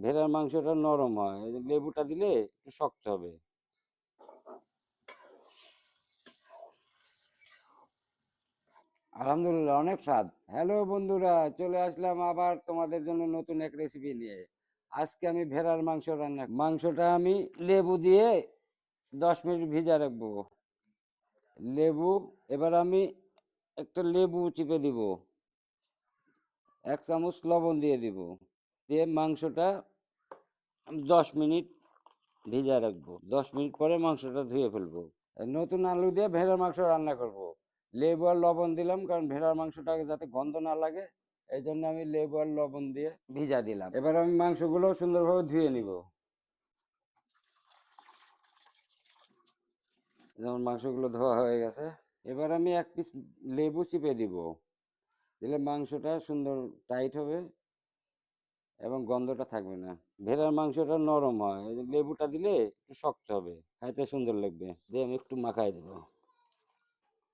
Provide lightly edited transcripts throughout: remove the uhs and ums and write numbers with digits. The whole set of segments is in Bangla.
ভেড়ার মাংসটা নরম হয়, লেবুটা দিলে একটু শক্ত হবে। আলহামদুলিল্লাহ, অনেক স্বাদ। হ্যালো বন্ধুরা, চলে আসলাম আবার তোমাদের জন্য নতুন এক রেসিপি নিয়ে। আজকে আমি ভেড়ার মাংসটা আমি লেবু দিয়ে 10 মিনিট ভিজা রাখবো। লেবু, এবার আমি একটা লেবু চিপে দিব, 1 চামচ লবণ দিয়ে দিব, দিয়ে মাংসটা 10 মিনিট ভিজা রাখবো। 10 মিনিট পরে মাংসটা ধুয়ে ফেলবো। নতুন আলু দিয়ে ভেড়ার মাংস রান্না করব। লেবু আর লবণ দিলাম কারণ ভেড়ার মাংসটা যাতে গন্ধ না লাগে, এই জন্য আমি লেবু আর লবণ দিয়ে ভিজা দিলাম। এবার আমি মাংসগুলো সুন্দরভাবে ধুয়ে নিব। যেমন মাংসগুলো ধোয়া হয়ে গেছে, এবার আমি 1 পিস লেবু চিপে দিব, দিলে মাংসটা সুন্দর টাইট হবে এবং গন্ধটা থাকবে না। ভেড়ার মাংসটা নরম হয়, লেবুটা দিলে একটু শক্ত হবে, খাইতে সুন্দর লাগবে। দিয়ে আমি একটু মাখাই দেবো।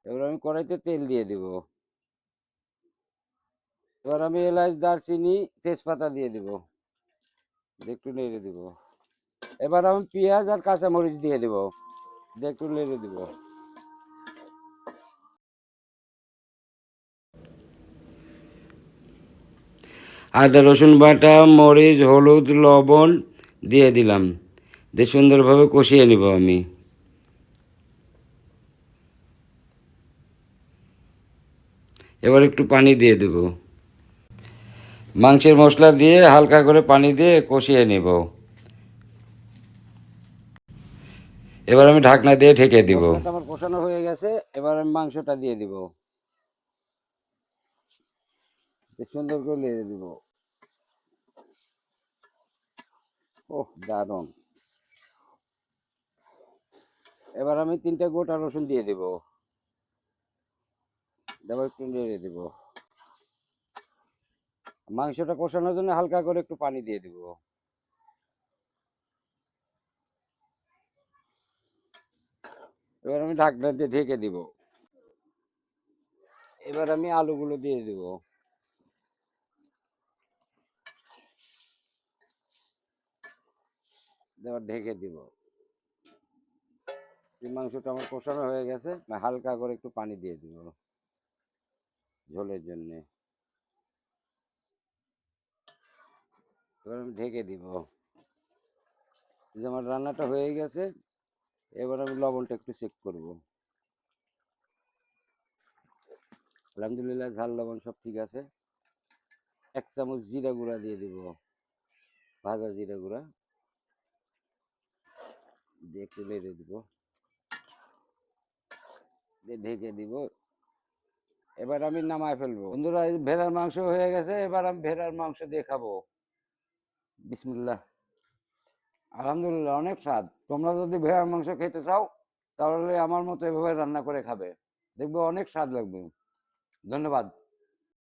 এবার আমি কড়াইতে তেল দিয়ে দিব। এবার আমি এলাচ, দারচিনি, তেজপাতা দিয়ে দিব, একটু নেড়ে দিব। এবার আমি পেঁয়াজ আর কাঁচামরিচ দিয়ে দিব, একটু নেড়ে দিব। আদা রসুন বাটা, মরিচ, হলুদ, লবণ দিয়ে দিলাম, দিয়ে সুন্দরভাবে কষিয়ে নিব আমি। এবার একটু পানি দিয়ে দেব। মাংসের মশলা দিয়ে হালকা করে পানি দিয়ে কষিয়ে নিব। এবার আমি ঢাকনা দিয়ে ঢেকে দিব। আমার কষানো হয়ে গেছে, এবার আমি মাংসটা দিয়ে দিব, সুন্দর করে নেড়ে দিব। ওহ, দারুণ। এবার আমি 3টে গোটা রসুন দিয়ে দিব, এবার একটু নেড়ে দিব। মাংসটা কষানোর জন্য হালকা করে একটু পানি দিয়ে দিব। এবার আমি ঢাকনা দিয়ে ঢেকে দিব। এবার আমি আলুগুলো দিয়ে দিব, এবার ঢেকে দিব। এই মাংসটা আমার কষানো হয়ে গেছে, হালকা করে একটু পানি দিয়ে দিব ঝোলের জন্যে। এবার আমি ঢেকে দিব। যে আমার রান্নাটা হয়ে গেছে, এবার আমি লবণটা একটু চেক করব। আলহামদুলিল্লাহ, ঝাল লবণ সব ঠিক আছে। 1 চামচ জিরা গুঁড়া দিয়ে দিব, ভাজা জিরা গুঁড়া দিয়ে একটু নেড়ে দিব, দিয়ে ঢেকে দিব। এবার আমি নামায় ফেলবো। বন্ধুরা, এই ভেড়ার মাংস হয়ে গেছে, এবার আমি ভেড়ার মাংস দিয়ে খাবো। বিসমিল্লাহ। আলহামদুলিল্লাহ, অনেক স্বাদ। তোমরা যদি ভেড়ার মাংস খেতে চাও তাহলে আমার মতো এভাবে রান্না করে খাবে, দেখবে অনেক স্বাদ লাগবে। ধন্যবাদ।